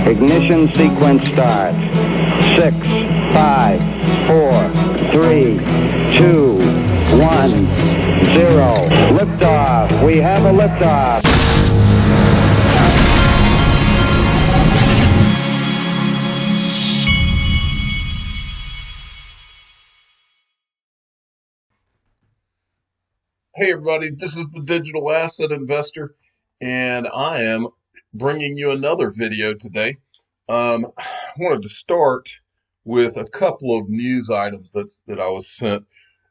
Ignition sequence starts. 6, 5, 4, 3, 2, 1, 0. Liftoff. We have a liftoff. Hey everybody, this is the Digital Asset Investor, and I am bringing you another video today. I wanted to start with a couple of news items that I was sent.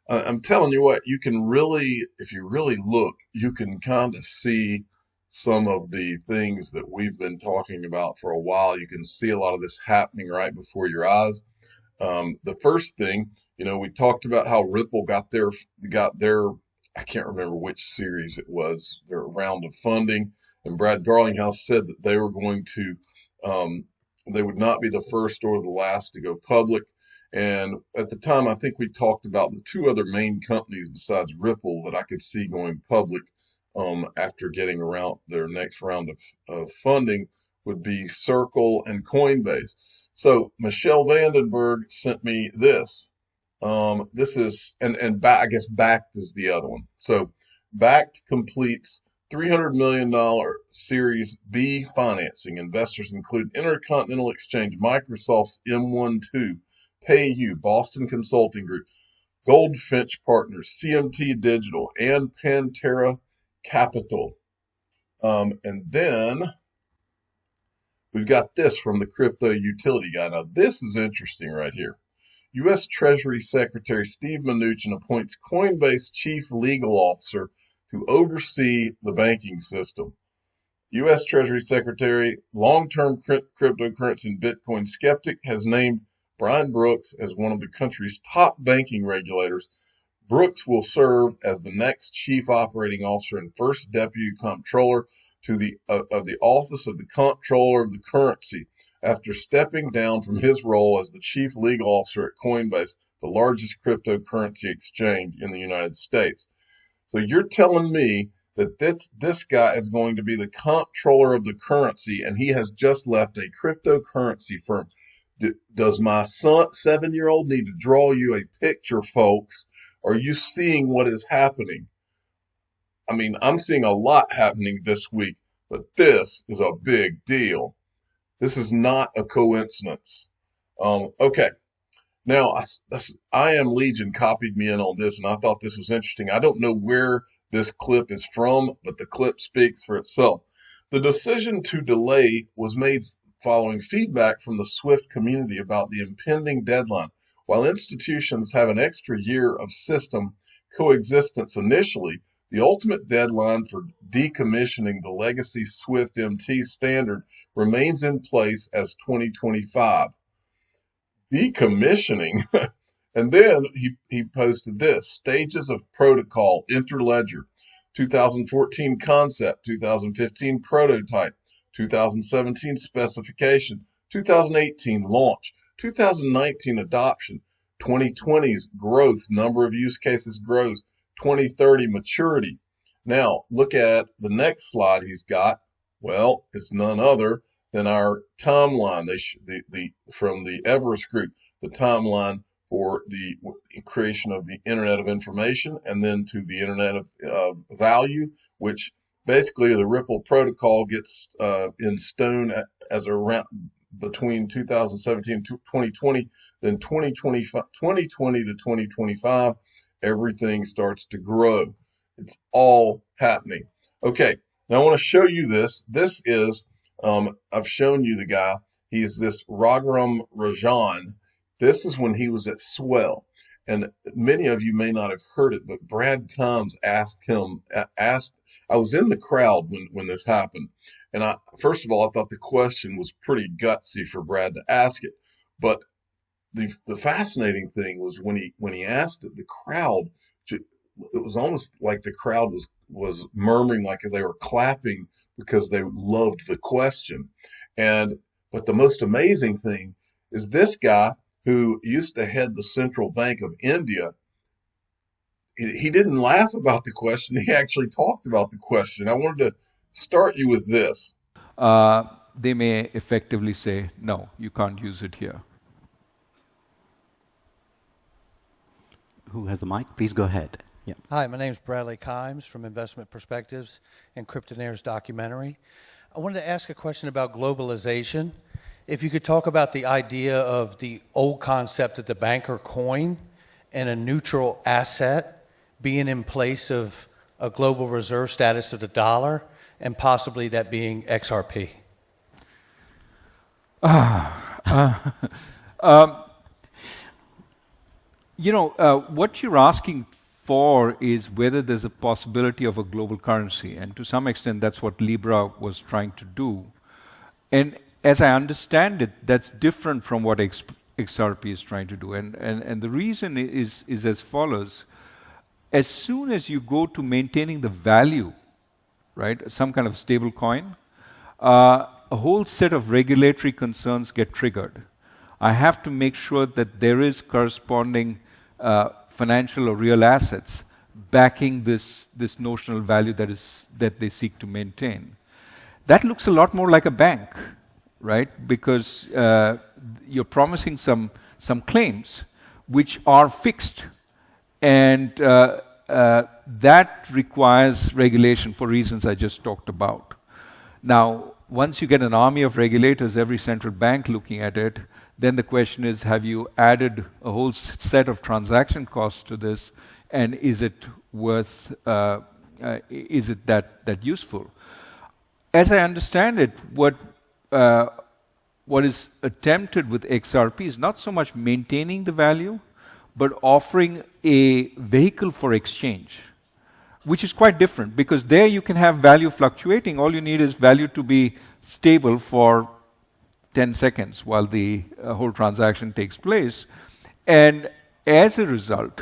I'm telling you what, you can really, if you really look, you can kind of see some of the things that we've been talking about for a while. You can see a lot of this happening right before your eyes. The first thing, we talked about how Ripple got their I can't remember which series it was, their round of funding, and Brad Garlinghouse said that they were going to, they would not be the first or the last to go public. And at the time, I think we talked about the two other main companies besides Ripple that I could see going public after getting around their next round of funding would be Circle and Coinbase. So Michelle Vandenberg sent me this. This is, I guess Backed is the other one. So Backed completes $300 million Series B financing. Investors include Intercontinental Exchange, Microsoft's M12, PayU, Boston Consulting Group, Goldfinch Partners, CMT Digital, and Pantera Capital. And then we've got this from the crypto utility guy. Now this is interesting right here. U.S. Treasury Secretary Steve Mnuchin appoints Coinbase Chief Legal Officer to oversee the banking system. U.S. Treasury Secretary, long-term cryptocurrency and Bitcoin skeptic, has named Brian Brooks as one of the country's top banking regulators. Brooks will serve as the next Chief Operating Officer and first Deputy Comptroller of the Office of the Comptroller of the Currency, after stepping down from his role as the Chief Legal Officer at Coinbase, the largest cryptocurrency exchange in the United States. So you're telling me that this guy is going to be the Comptroller of the Currency, and he has just left a cryptocurrency firm. Does my 7-year-old need to draw you a picture, folks? Are you seeing what is happening? I mean, I'm seeing a lot happening this week, but this is a big deal. This is not a coincidence. Okay. Now, I Am Legion copied me in on this, and I thought this was interesting. I don't know where this clip is from, but the clip speaks for itself. The decision to delay was made following feedback from the SWIFT community about the impending deadline. While institutions have an extra year of system coexistence initially, the ultimate deadline for decommissioning the legacy SWIFT MT standard remains in place as 2025. Decommissioning. And then he posted this: stages of protocol, interledger, 2014 concept, 2015 prototype, 2017 specification, 2018 launch, 2019 adoption, 2020's growth, number of use cases grows, 2030 maturity. Now, look at the next slide he's got. Well, it's none other than our timeline. From the Everest Group, the timeline for the creation of the Internet of Information, and then to the Internet of Value, which basically the Ripple protocol gets in stone as around between 2017 and 2020. Then 2020 to 2025, everything starts to grow. It's all happening. Okay, now I want to show you this. This is, I've shown you the guy. He's this Raghuram Rajan. This is when he was at Swell. And many of you may not have heard it, but Brad Combs asked, I was in the crowd when this happened. And first of all, I thought the question was pretty gutsy for Brad to ask it. But the fascinating thing was when he asked it, the crowd, it was almost like the crowd was murmuring, like they were clapping because they loved the question. But the most amazing thing is this guy who used to head the Central Bank of India, he didn't laugh about the question. He actually talked about the question. I wanted to start you with this. they may effectively say, no, you can't use it here. Who has the mic? Please go ahead. Yeah. Hi, my name is Bradley Kimes from Investment Perspectives and Cryptonaires documentary. I wanted to ask a question about globalization. If you could talk about the idea of the old concept of the banker coin and a neutral asset being in place of a global reserve status of the dollar, and possibly that being XRP. What you're asking for is whether there's a possibility of a global currency, and to some extent that's what Libra was trying to do. And as I understand it, that's different from what XRP is trying to do. And the reason is as follows. As soon as you go to maintaining the value, right, some kind of stable coin, a whole set of regulatory concerns get triggered. I have to make sure that there is corresponding financial or real assets backing this notional value that they seek to maintain. That looks a lot more like a bank, right? Because you're promising some claims which are fixed, and that requires regulation for reasons I just talked about. Now, once you get an army of regulators, every central bank looking at it, then the question is, have you added a whole set of transaction costs to this, and is it worth, is it that useful? As I understand it, what is attempted with XRP is not so much maintaining the value, but offering a vehicle for exchange, which is quite different, because there you can have value fluctuating. All you need is value to be stable for 10 seconds while the whole transaction takes place. And as a result,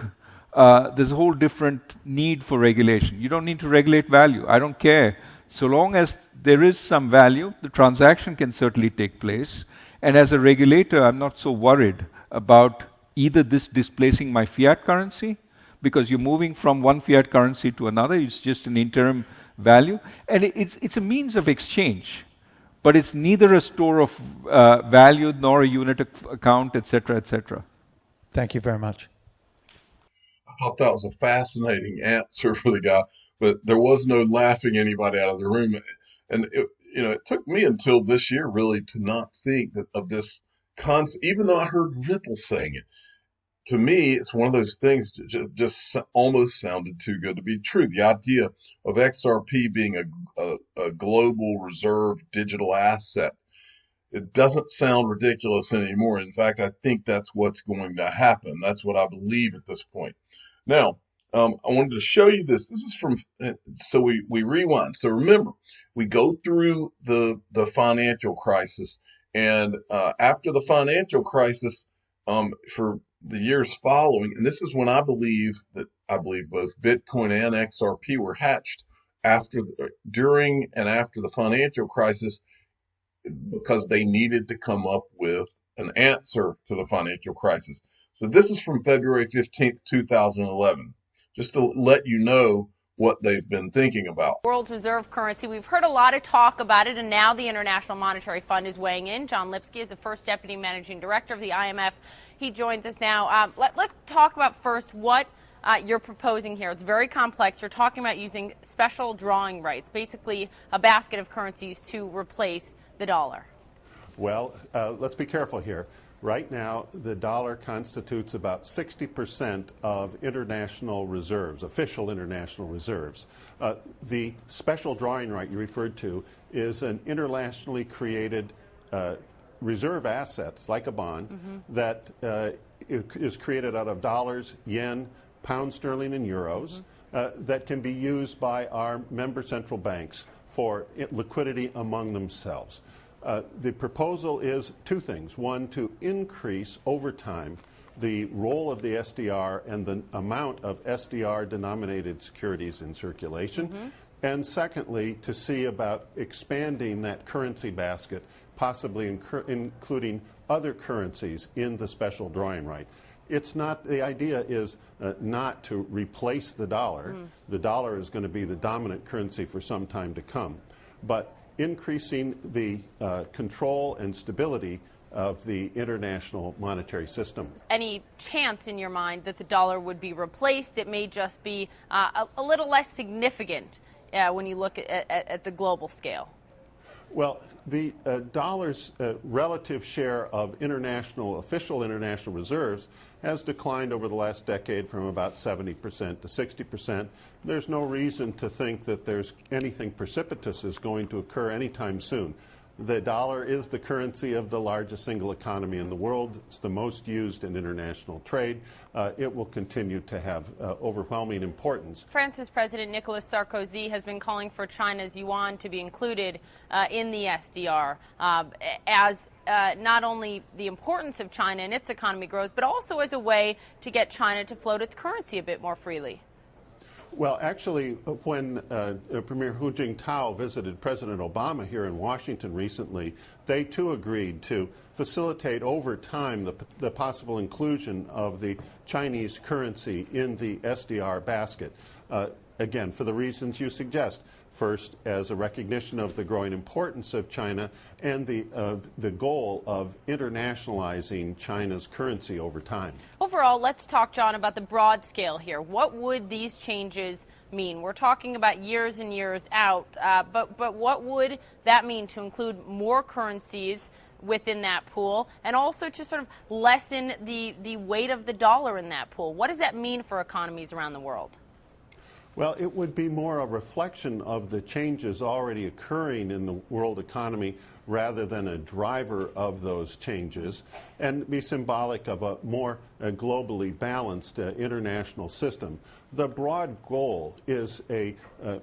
there's a whole different need for regulation. You don't need to regulate value. I don't care. So long as there is some value, the transaction can certainly take place. And as a regulator, I'm not so worried about either this displacing my fiat currency, because you're moving from one fiat currency to another. It's just an interim value. And it's a means of exchange. But it's neither a store of value nor a unit account, etc., etc. Thank you very much. I thought that was a fascinating answer for the guy, but there was no laughing anybody out of the room. And it took me until this year really to not think of this concept, even though I heard Ripple saying it. To me, it's one of those things that just almost sounded too good to be true. The idea of XRP being a global reserve digital asset, it doesn't sound ridiculous anymore. In fact, I think that's what's going to happen. That's what I believe at this point. Now, I wanted to show you this. This is from, so we rewind. So remember, we go through the financial crisis, and after the financial crisis, for the years following, and this is when I believe both Bitcoin and XRP were hatched during and after the financial crisis, because they needed to come up with an answer to the financial crisis. So this is from February 15th, 2011, just to let you know what they've been thinking about. World reserve currency. We've heard a lot of talk about it, and now the International Monetary Fund is weighing in. John Lipsky is the first deputy managing director of the IMF. He joins us now. Let's talk about first what you're proposing here. It's very complex. You're talking about using special drawing rights, basically a basket of currencies to replace the dollar. Well, let's be careful here. Right now, the dollar constitutes about 60% of international reserves, official international reserves. The special drawing right you referred to is an internationally created reserve assets, like a bond, that is created out of dollars, yen, pound sterling, and euros, that can be used by our member central banks for liquidity among themselves. The proposal is two things. One, to increase over time the role of the SDR and the amount of SDR-denominated securities in circulation. And secondly, to see about expanding that currency basket, possibly including other currencies in the special drawing right. It's not, the idea is not to replace the dollar. The dollar is going to be the dominant currency for some time to come. But increasing the control and stability of the international monetary system. Any chance in your mind that the dollar would be replaced? It may just be a little less significant when you look at the global scale. Well, the dollar's relative share of official international reserves has declined over the last decade from about 70% to 60%. There's no reason to think that there's anything precipitous is going to occur anytime soon. The dollar is the currency of the largest single economy in the world. It's the most used in international trade. It will continue to have overwhelming importance. France's President Nicolas Sarkozy has been calling for China's yuan to be included in the SDR as not only the importance of China and its economy grows, but also as a way to get China to float its currency a bit more freely. Well, actually, when Premier Hu Jintao visited President Obama here in Washington recently, they too agreed to facilitate over time the possible inclusion of the Chinese currency in the SDR basket. Again, for the reasons you suggest. First, as a recognition of the growing importance of China and the goal of internationalizing China's currency over time. Overall, let's talk, John, about the broad scale here. What would these changes mean? We're talking about years and years out, but what would that mean to include more currencies within that pool and also to sort of lessen the weight of the dollar in that pool? What does that mean for economies around the world? Well, it would be more a reflection of the changes already occurring in the world economy rather than a driver of those changes, and be symbolic of a more globally balanced international system. The broad goal is a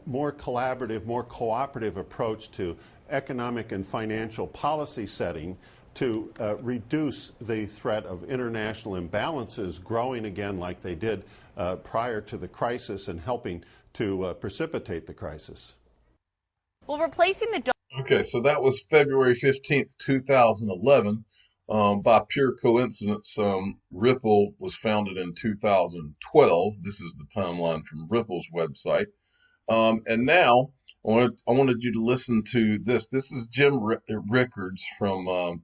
more collaborative, more cooperative approach to economic and financial policy setting to reduce the threat of international imbalances growing again like they did prior to the crisis and helping to precipitate the crisis. Well, replacing the dollar. Okay, so that was February 15th, 2011. By pure coincidence, Ripple was founded in 2012. This is the timeline from Ripple's website. And now I wanted you to listen to this. This is Jim Rickards from,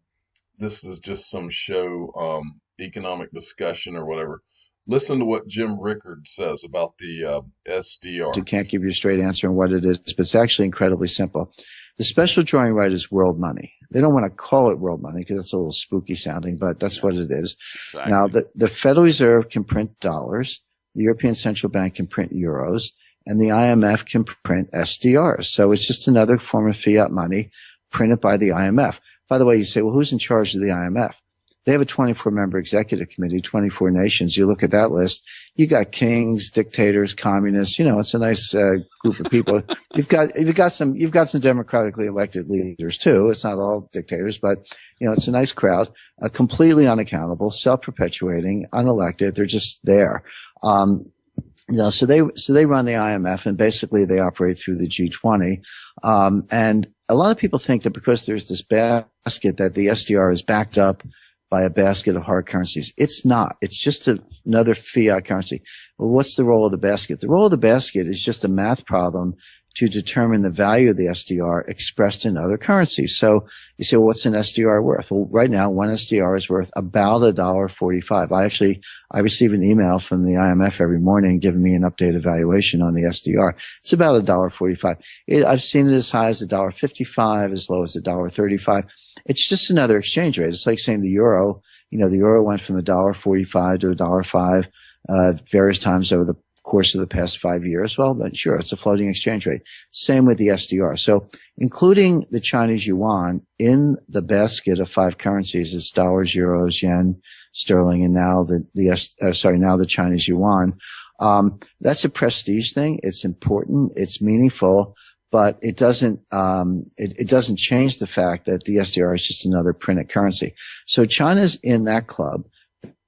this is just some show, Economic Discussion or whatever. Listen to what Jim Rickards says about the SDR. I can't give you a straight answer on what it is, but it's actually incredibly simple. The special drawing right is world money. They don't want to call it world money because it's a little spooky sounding, but that's what it is. Exactly. Now, the Federal Reserve can print dollars, the European Central Bank can print euros, and the IMF can print SDRs. So it's just another form of fiat money printed by the IMF. By the way, you say, well, who's in charge of the IMF? They have a 24-member executive committee, 24 nations. You look at that list, you got kings, dictators, communists. You know, it's a nice group of people. You've got some democratically elected leaders too. It's not all dictators, but you know, it's a nice crowd. Completely unaccountable, self-perpetuating, unelected. They're just there. You know, so they run the IMF, and basically they operate through the G20. And a lot of people think that because there's this basket that the SDR is backed up by a basket of hard currencies. It's not. It's just another fiat currency. Well, what's the role of the basket? The role of the basket is just a math problem to determine the value of the SDR expressed in other currencies. So you say, well, what's an SDR worth? Well, right now, one SDR is worth about $1.45. I receive an email from the IMF every morning giving me an updated valuation on the SDR. It's about $1.45. I've seen it as high as $1.55, as low as $1.35. It's just another exchange rate. It's like saying the euro, you know, the euro went from $1.45 to $1.05, various times over the course of the past 5 years. Well, then sure, it's a floating exchange rate. Same with the SDR. So including the Chinese yuan in the basket of 5 currencies, it's dollars, euros, yen, sterling, and now now the Chinese yuan. That's a prestige thing. It's important. It's meaningful. But it doesn't change the fact that the SDR is just another printed currency. So China's in that club.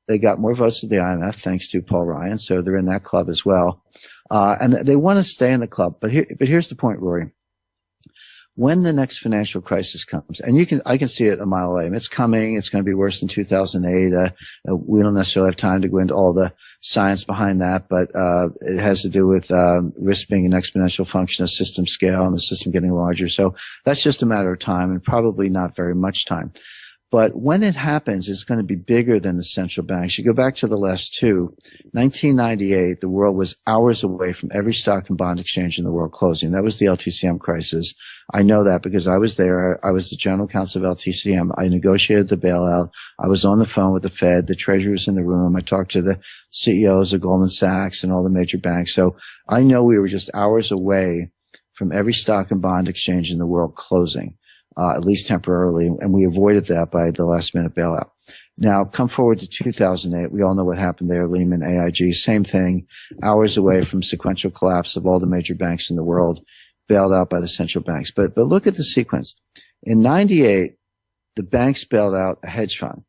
They got more votes at the IMF thanks to Paul Ryan. So they're in that club as well. And they want to stay in the club. But here's the point, Rory. when the next financial crisis comes, and I can see it a mile away. It's coming. It's going to be worse than 2008. We don't necessarily have time to go into all the science behind that, but it has to do with risk being an exponential function of system scale and the system getting larger. So that's just a matter of time, and probably not very much time. But when it happens, it's going to be bigger than the central banks. You go back to the last two. 1998, the world was hours away from every stock and bond exchange in the world closing. That was the LTCM crisis. I know that because I was there. I was the general counsel of LTCM. I negotiated the bailout. I was on the phone with the Fed. The treasurer was in the room. I talked to the CEOs of Goldman Sachs and all the major banks. So I know we were just hours away from every stock and bond exchange in the world closing. At least temporarily, and we avoided that by the last minute bailout. Now, come forward to 2008. We all know what happened there. Lehman, AIG, same thing, hours away from sequential collapse of all the major banks in the world, bailed out by the central banks. But look at the sequence. In 98, the banks bailed out a hedge fund.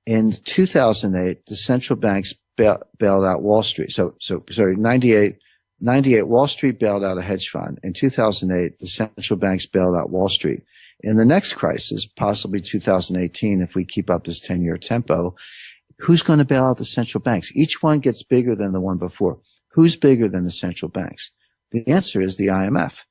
In 2008, the central banks bailed out Wall Street. Sorry, 98, Wall Street bailed out a hedge fund. In 2008, the central banks bailed out Wall Street. In the next crisis, possibly 2018, if we keep up this 10-year tempo, who's going to bail out the central banks? Each one gets bigger than the one before. Who's bigger than the central banks? The answer is the IMF.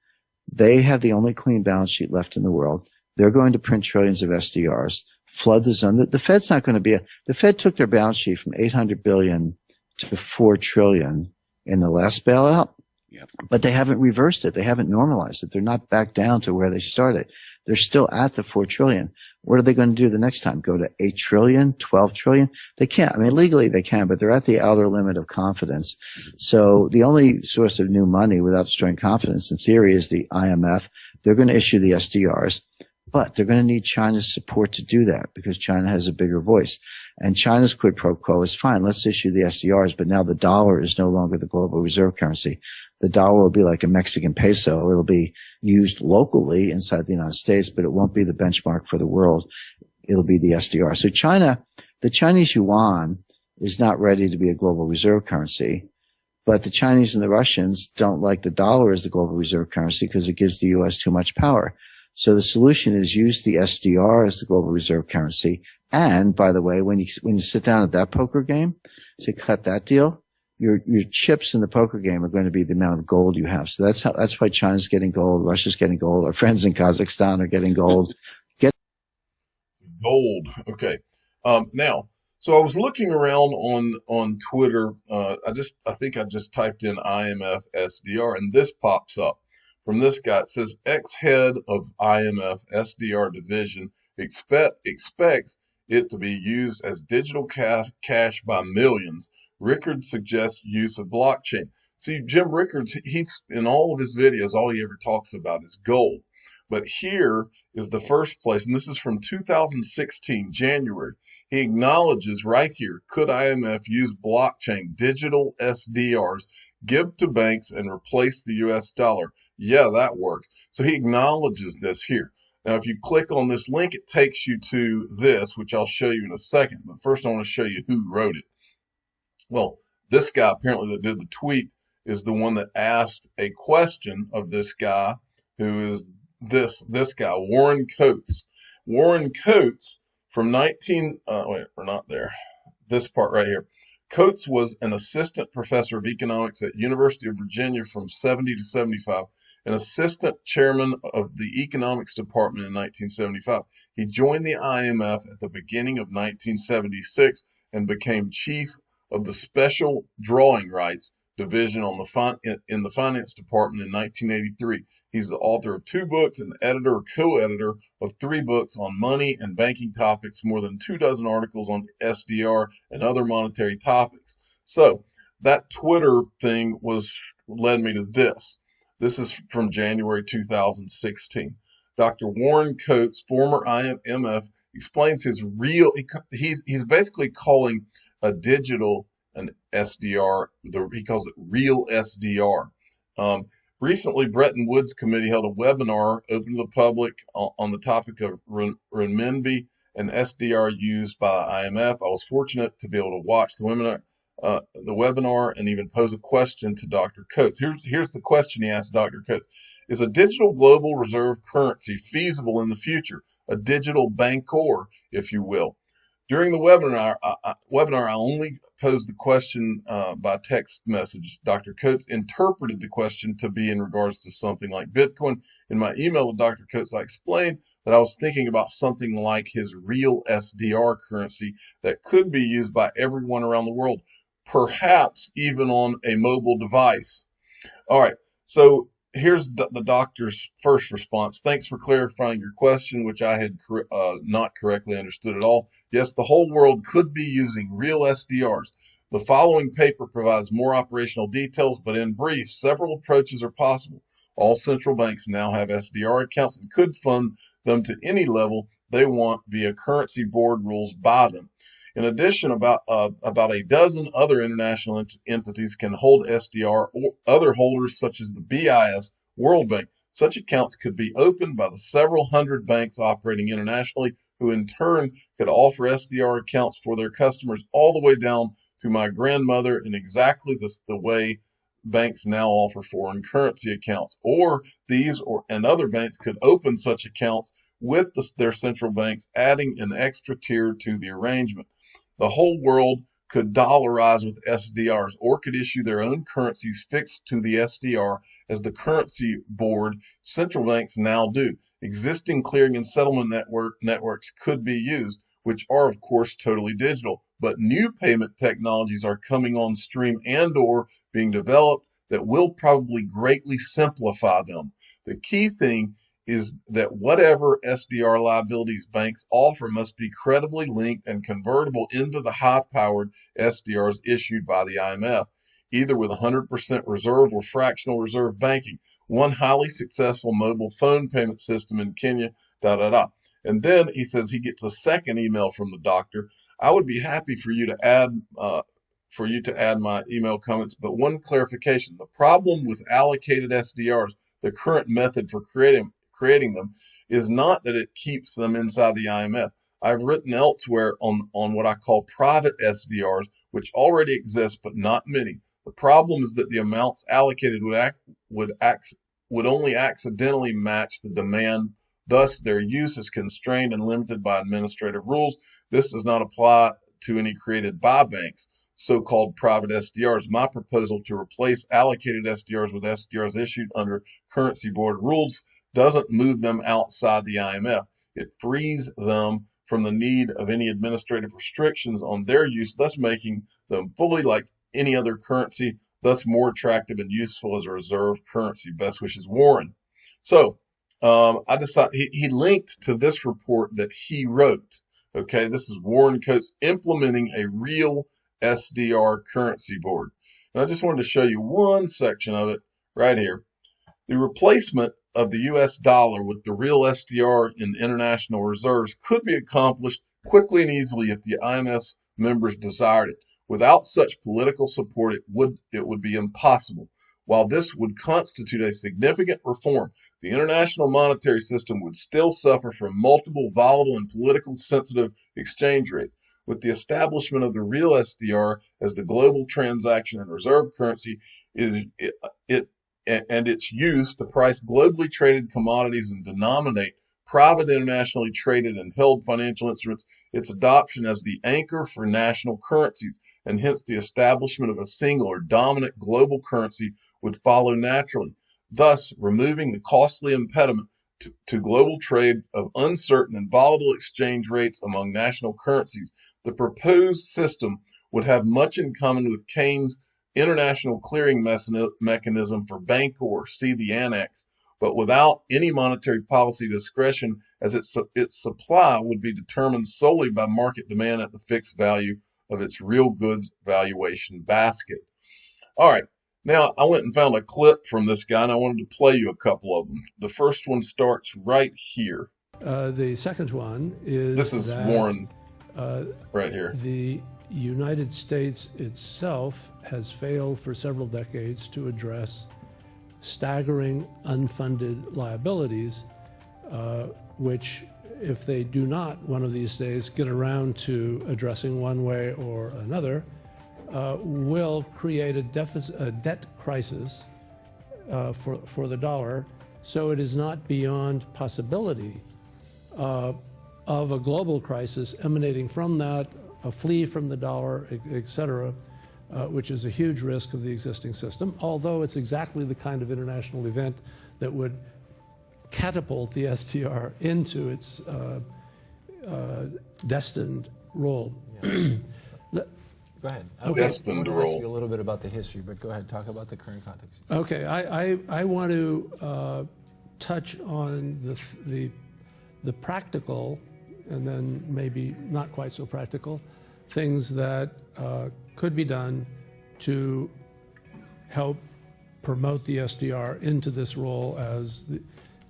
They have the only clean balance sheet left in the world. They're going to print trillions of SDRs, flood the zone. The Fed's not going to be the Fed took their balance sheet from 800 billion to 4 trillion in the last bailout. Yep. But they haven't reversed it. They haven't normalized it. They're not back down to where they started. They're still at the 4 trillion. What are they going to do the next time? Go to 8 trillion, 12 trillion? They can't. I mean, legally they can, but they're at the outer limit of confidence. So the only source of new money without destroying confidence in theory is the IMF. They're going to issue the SDRs, but they're going to need China's support to do that because China has a bigger voice. And China's quid pro quo is fine. Let's issue the SDRs, but now the dollar is no longer the global reserve currency. The dollar will be like a Mexican peso. It'll be used locally inside the United States, but it won't be the benchmark for the world. It'll be the SDR. So China, the Chinese yuan is not ready to be a global reserve currency, but the Chinese and the Russians don't like the dollar as the global reserve currency because it gives the U.S. too much power. So the solution is use the SDR as the global reserve currency. And by the way, when you sit down at that poker game to cut that deal, your chips in the poker game are going to be the amount of gold you have. So that's why China's getting gold, Russia's getting gold, our friends in Kazakhstan are getting gold. Gold. Okay. Now, so I was looking around on Twitter. I think I just typed in IMF SDR and this pops up from this guy. It says ex-head of IMF SDR division expects it to be used as digital cash by millions. Rickards suggests use of blockchain. See, Jim Rickards, he's in all of his videos, all he ever talks about is gold. But here is the first place, and this is from 2016, January. He acknowledges right here, could IMF use blockchain, digital SDRs, give to banks and replace the US dollar? Yeah, that works. So he acknowledges this here. Now, if you click on this link, it takes you to this, which I'll show you in a second. But first, I want to show you who wrote it. Well, this guy apparently that did the tweet is the one that asked a question of this guy, who is this guy, Warren Coates. Warren Coates from this part right here. Coates was an assistant professor of economics at University of Virginia from 70 to 75, an assistant chairman of the economics department in 1975. He joined the IMF at the beginning of 1976 and became chief of the special drawing rights division in the finance department in 1983. He's the author of 2 books and editor or co-editor of 3 books on money and banking topics, more than 24 articles on SDR and other monetary topics. So that Twitter thing led me to this. This is from January 2016. Dr. Warren Coates, former IMF, explains his he's basically calling a digital an SDR, he calls it real SDR. Recently, Bretton Woods Committee held a webinar open to the public on the topic of renminbi and SDR used by the IMF. I was fortunate to be able to watch the webinar. the webinar and even pose a question to Dr. Coates. Here's the question he asked Dr. Coates. Is a digital global reserve currency feasible in the future? A digital bancor, if you will. During the webinar, I only posed the question by text message. Dr. Coates interpreted the question to be in regards to something like Bitcoin. In my email with Dr. Coates, I explained that I was thinking about something like his real SDR currency that could be used by everyone around the world, perhaps even on a mobile device. All right, so here's the doctor's first response. Thanks for clarifying your question, which I had not correctly understood at all. Yes, the whole world could be using real SDRs. The following paper provides more operational details, but in brief, several approaches are possible. All central banks now have SDR accounts and could fund them to any level they want via currency board rules by them. In addition, about a dozen other international entities can hold SDR, or other holders such as the BIS, World Bank. Such accounts could be opened by the several hundred banks operating internationally, who in turn could offer SDR accounts for their customers all the way down to my grandmother in exactly the way banks now offer foreign currency accounts. Or these and other banks could open such accounts with their central banks, adding an extra tier to the arrangement. The whole world could dollarize with SDRs or could issue their own currencies fixed to the SDR as the currency board central banks now do. Existing clearing and settlement networks could be used, which are of course totally digital, but new payment technologies are coming on stream and or being developed that will probably greatly simplify them. The key thing is that whatever SDR liabilities banks offer must be credibly linked and convertible into the high-powered SDRs issued by the IMF, either with 100% reserve or fractional reserve banking. One highly successful mobile phone payment system in Kenya, And then he says he gets a second email from the doctor. I would be happy for you to add my email comments, but one clarification. The problem with allocated SDRs, the current method for creating them, is not that it keeps them inside the IMF. I've written elsewhere on what I call private SDRs, which already exist, but not many. The problem is that the amounts allocated would only accidentally match the demand. Thus, their use is constrained and limited by administrative rules. This does not apply to any created by banks, so-called private SDRs. My proposal to replace allocated SDRs with SDRs issued under currency board rules doesn't move them outside the IMF. It frees them from the need of any administrative restrictions on their use, thus making them fully like any other currency, thus more attractive and useful as a reserve currency. Best wishes, Warren. So I decided he linked to this report that he wrote. Okay, this is Warren Coates implementing a real SDR currency board. And I just wanted to show you one section of it right here. The replacement of the US dollar with the real SDR in international reserves could be accomplished quickly and easily if the IMF's members desired it. Without such political support, it would be impossible. While this would constitute a significant reform, the international monetary system would still suffer from multiple volatile and politically sensitive exchange rates. With the establishment of the real SDR as the global transaction and reserve currency, and its use to price globally traded commodities and denominate private internationally traded and held financial instruments, its adoption as the anchor for national currencies, and hence the establishment of a single or dominant global currency would follow naturally, thus removing the costly impediment to global trade of uncertain and volatile exchange rates among national currencies. The proposed system would have much in common with Keynes' international clearing mechanism for Bancor, see the annex, but without any monetary policy discretion, as its supply would be determined solely by market demand at the fixed value of its real goods valuation basket. All right, now I went and found a clip from this guy, and I wanted to play you a couple of them. The first one starts right here. The second one is this is Warren right here. The United States itself has failed for several decades to address staggering unfunded liabilities, which, if they do not one of these days get around to addressing one way or another, will create a debt crisis for the dollar. So it is not beyond possibility of a global crisis emanating from that, a flee from the dollar, et cetera, which is a huge risk of the existing system, although it's exactly the kind of international event that would catapult the SDR into its destined role. Yeah. Go ahead. Okay. Destined I want to role. ask you a little bit about the history, but go ahead, talk about the current context. Okay, I want to touch on the practical, and then maybe not quite so practical, things that could be done to help promote the SDR into this role as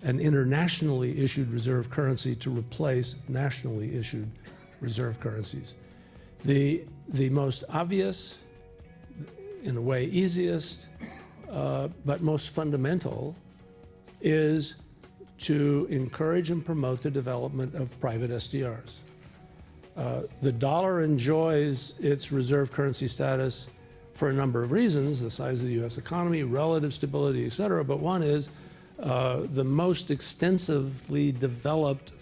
an internationally issued reserve currency to replace nationally issued reserve currencies. The most obvious, in a way easiest, but most fundamental, is to encourage and promote the development of private SDRs. The dollar enjoys its reserve currency status for a number of reasons, the size of the U.S. economy, relative stability, et cetera, but one is the most extensively developed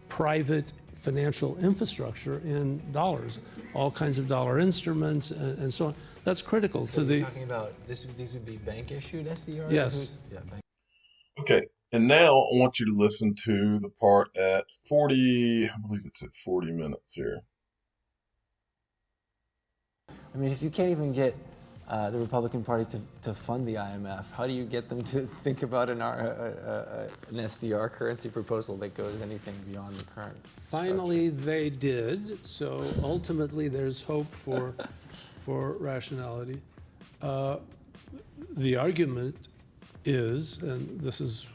private financial infrastructure in dollars, all kinds of dollar instruments and so on. That's critical So to you're the... talking about, these would be bank-issued SDRs? Yes. Yeah, bank. Okay, and now I want you to listen to the part at 40, I believe it's at 40 minutes here. I mean, if you can't even get the Republican Party to fund the IMF, how do you get them to think about an SDR currency proposal that goes anything beyond the current Finally, they did, so ultimately there's hope for rationality. The argument is, and this is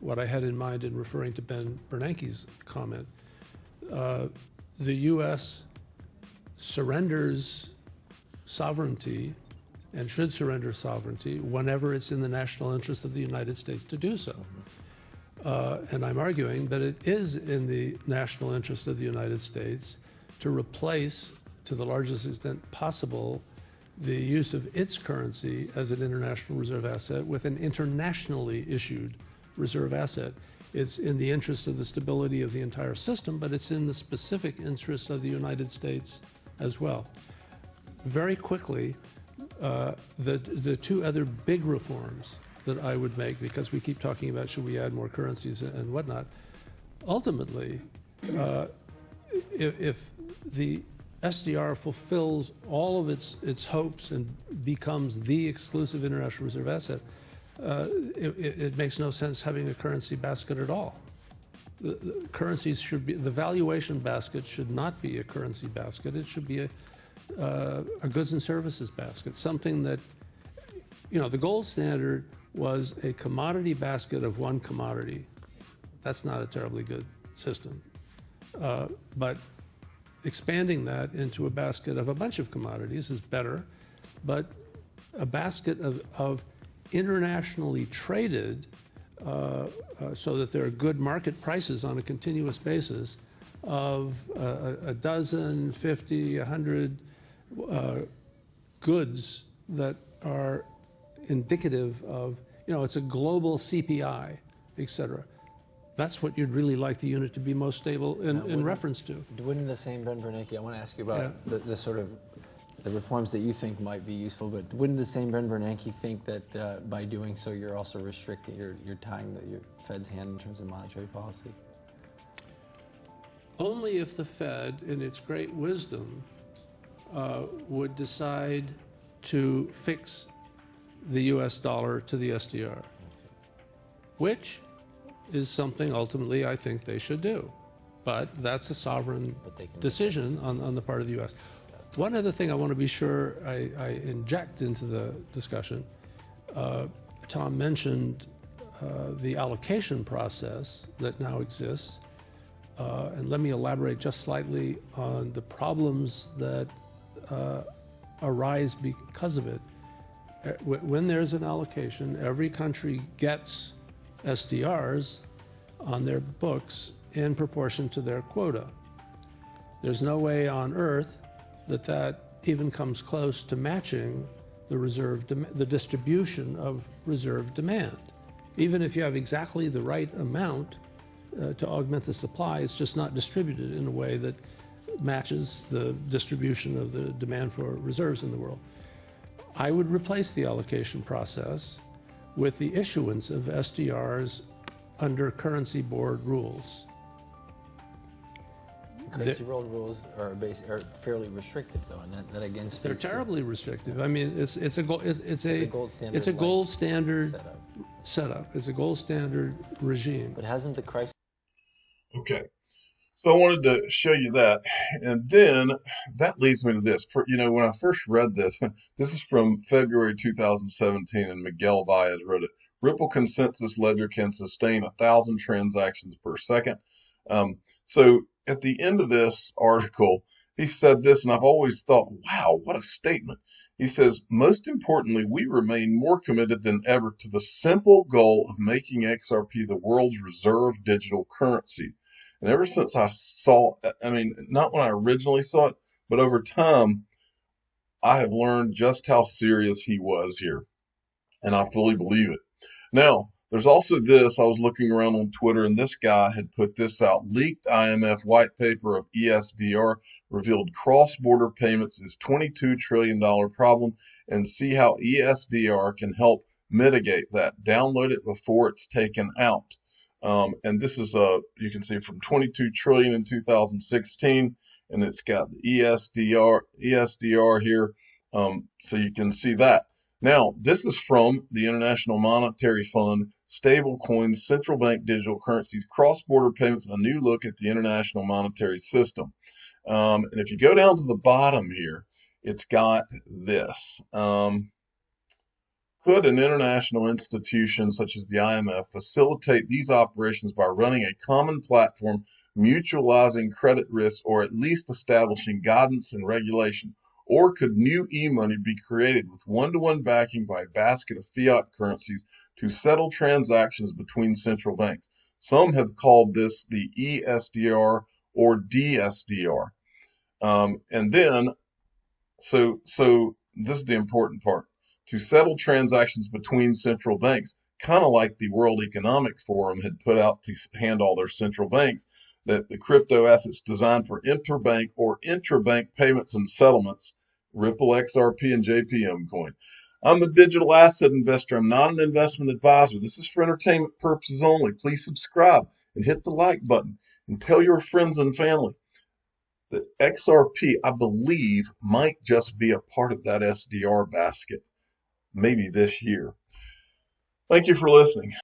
what I had in mind in referring to Ben Bernanke's comment, the U.S. surrenders sovereignty and should surrender sovereignty whenever it's in the national interest of the United States to do so. And I'm arguing that it is in the national interest of the United States to replace, to the largest extent possible, the use of its currency as an international reserve asset with an internationally issued reserve asset. It's in the interest of the stability of the entire system, but it's in the specific interest of the United States as well. Very quickly, the two other big reforms that I would make, because we keep talking about should we add more currencies and whatnot, ultimately, if the SDR fulfills all of its hopes and becomes the exclusive international reserve asset, it makes no sense having a currency basket at all. The currencies should be, the valuation basket should not be a currency basket. It should be a goods and services basket, something that, you know, the gold standard was a commodity basket of one commodity. That's not a terribly good system. But expanding that into a basket of a bunch of commodities is better, but a basket of internationally traded so that there are good market prices on a continuous basis of a dozen, 50, 100 goods that are indicative of, you know, it's a global CPI, et cetera. That's what you'd really like the unit to be most stable in reference to. Wouldn't the same Ben Bernanke, I want to ask you about the sort of the reforms that you think might be useful, but wouldn't the same Ben Bernanke think that by doing so you're also restricting, you're tying your Fed's hand in terms of monetary policy? Only if the Fed, in its great wisdom, would decide to fix the US dollar to the SDR, which is something ultimately I think they should do. But that's a sovereign decision on the part of the US. One other thing I want to be sure I inject into the discussion, Tom mentioned the allocation process that now exists, and let me elaborate just slightly on the problems that arise because of it. When there's an allocation, every country gets SDRs on their books in proportion to their quota. There's no way on earth that even comes close to matching the distribution of reserve demand. Even if you have exactly the right amount to augment the supply, it's just not distributed in a way that matches the distribution of the demand for reserves in the world. I would replace the allocation process with the issuance of SDRs under currency board rules. Currency board rules are fairly restrictive, though, and that again speaks. They're terribly restrictive. I mean, it's a gold standard setup. It's a gold standard regime. But hasn't the crisis? Okay, so I wanted to show you that, and then that leads me to this. When I first read this, this is from February 2017, and Miguel Baez wrote it. Ripple consensus ledger can sustain 1,000 transactions per second. So at the end of this article, he said this, and I've always thought, wow, what a statement. He says, most importantly, we remain more committed than ever to the simple goal of making XRP the world's reserve digital currency. And ever since I saw, not when I originally saw it, but over time, I have learned just how serious he was here. And I fully believe it. Now, there's also this. I was looking around on Twitter, and this guy had put this out. Leaked IMF white paper of ESDR revealed cross-border payments is $22 trillion problem, and see how ESDR can help mitigate that. Download it before it's taken out. And this is you can see from 22 trillion in 2016, and it's got the ESDR here. So you can see that. Now, this is from the International Monetary Fund, stablecoins, central bank digital currencies, cross-border payments, and a new look at the international monetary system. And if you go down to the bottom here, it's got this. Could an international institution such as the IMF facilitate these operations by running a common platform, mutualizing credit risk, or at least establishing guidance and regulation? Or could new e-money be created with one-to-one backing by a basket of fiat currencies to settle transactions between central banks? Some have called this the ESDR or DSDR. And then, so this is the important part. To settle transactions between central banks, kind of like the World Economic Forum had put out to hand all their central banks, that the crypto assets designed for interbank or intrabank payments and settlements, Ripple, XRP, and JPM coin. I'm a digital asset investor. I'm not an investment advisor. This is for entertainment purposes only. Please subscribe and hit the like button and tell your friends and family that XRP, I believe, might just be a part of that SDR basket, maybe this year. Thank you for listening.